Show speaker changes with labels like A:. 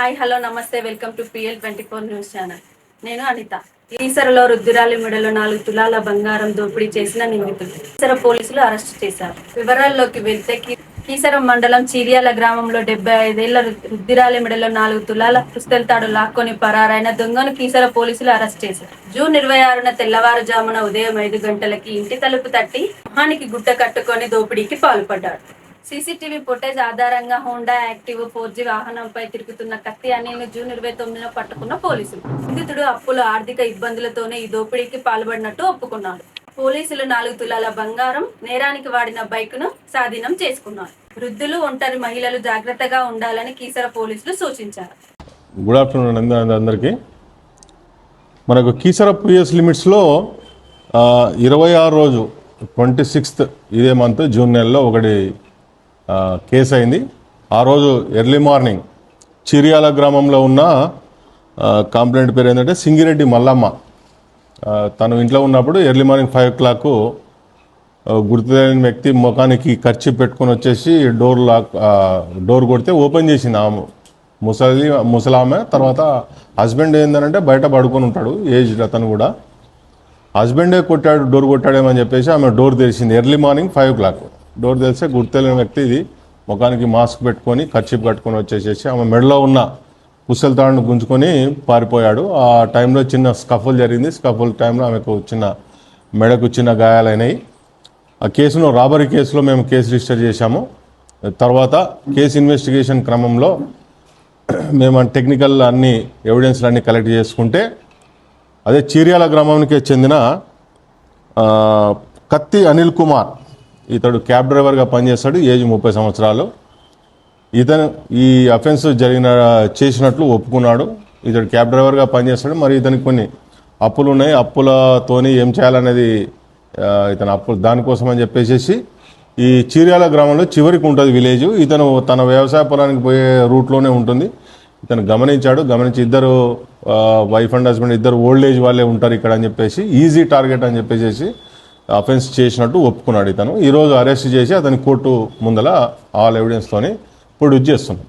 A: Hi hello నమస్తే welcome to PL24 news channel. నేను అనిత. కీసరలో రుద్దిరాలి మెడలో 4 తులాల బంగారం దోపిడీ చేసిన నిందితులు కీసర పోలీసులు అరెస్ట్ చేశారు. వివరాల్లోకి వెళ్తే కీసర మండలం చీర్యాల గ్రామంలో 75 ఏళ్ల రుద్దిరాలి మెడలో 4 తులాల పుస్తెల్తాడు లాక్కొని పరారైన దొంగను కీసర పోలీసులు అరెస్ట్ చేశారు. జూన్ 26న తెల్లవారుజామున ఉదయం 5 గంటలకి ఇంటి తలుపు తట్టి మొహానికి గుడ్డ కట్టుకొని దోపిడీకి పాల్పడ్డాడు. సీసీటీవీ ఫుటేజ్ ఆధారంగా హోండా యాక్టివ్ 4G వాహనంపై తిరుగుతున్న కత్తి అనిల్ను జూన్ 29న పట్టుకున్న పోలీసులు. నిందితుడు అప్పుల ఆర్థిక ఇబ్బందులతోనే ఈ దోపిడీకి పాల్పడినట్టు ఒప్పుకున్నాడు. పోలీసులు 4 తులాల బంగారం, నేరానికి వాడిన బైక్ను స్వాధీనం చేసుకున్నారు. వృద్ధులు, ఒంటరి మహిళలు జాగ్రత్తగా ఉండాలని కీసర పోలీసులు సూచించారు.
B: గుడ్ ఆఫ్టర్నూన్ అందరికీ. మనకు కీసర పిఎస్ లిమిట్స్లో 26 రోజు 26th ఇదే మంత్ జూన్ నెలలో ఒకటి కేసు అయింది. ఆ రోజు ఎర్లీ మార్నింగ్ చిరియాల గ్రామంలో ఉన్న కంప్లైంట్ పేరు ఏంటంటే సింగిరెడ్డి మల్లమ్మ. తను ఇంట్లో ఉన్నప్పుడు ఎర్లీ మార్నింగ్ 5 o'clock గుర్తు తెలియని వ్యక్తి ముఖానికి ఖర్చు పెట్టుకొని వచ్చేసి డోర్ కొడితే ఓపెన్ చేసింది ఆమె ముసలామె. తర్వాత హస్బెండ్ ఏంటంటే బయట పడుకొని ఉంటాడు, ఏజ్డ్ అతను కూడా. హస్బెండే డోర్ కొట్టాడేమని చెప్పేసి ఆమె డోర్ తెరిచింది. ఎర్లీ మార్నింగ్ 5 o'clock డోర్ తెలిసే గుర్తెలిగిన వ్యక్తి ఇది ముఖానికి మాస్క్ పెట్టుకొని ఖర్చీప్ కట్టుకొని వచ్చేసేసి ఆమె మెడలో ఉన్న పుస్తెల్తాడును గుంజుకొని పారిపోయాడు. ఆ టైంలో చిన్న స్కఫుల్ జరిగింది. స్కఫుల్ టైంలో ఆమెకు మెడకు చిన్న గాయాలైనాయి. ఆ కేసును రాబరీ కేసులో మేము కేసు రిజిస్టర్ చేశాము. తర్వాత కేసు ఇన్వెస్టిగేషన్ క్రమంలో మేము టెక్నికల్ అన్ని ఎవిడెన్స్లు అన్నీ కలెక్ట్ చేసుకుంటే అదే చీర్యాల గ్రామానికి చెందిన కత్తి అనిల్ కుమార్, ఇతడు క్యాబ్ డ్రైవర్గా పనిచేస్తాడు, ఏజ్ 30 సంవత్సరాలు. ఇతను ఈ అఫెన్స్ చేసినట్లు ఒప్పుకున్నాడు. ఇతడు క్యాబ్ డ్రైవర్గా పనిచేస్తాడు. మరి ఇతనికి కొన్ని అప్పులు ఉన్నాయి. అప్పులతోని ఏం చేయాలనేది ఇతను అప్పులు దానికోసం అని చెప్పేసి ఈ చీర్యాల గ్రామంలో చివరికి ఉంటుంది విలేజ్. ఇతను తన వ్యవసాయ పొలానికి పోయే రూట్లోనే ఉంటుంది. ఇతను గమనించి ఇద్దరు వైఫ్ అండ్ హస్బెండ్ ఇద్దరు ఓల్డ్ ఏజ్ వాళ్ళే ఉంటారు ఇక్కడ అని చెప్పేసి ఈజీ టార్గెట్ అని చెప్పేసి అఫెన్స్ చేసినట్టు ఒప్పుకున్నాడు. ఇతను ఈరోజు అరెస్ట్ చేసి అతని కోర్టు ముందల ఆల్ ఎవిడెన్స్తోని ప్రొడ్యూస్ చేస్తున్నాం.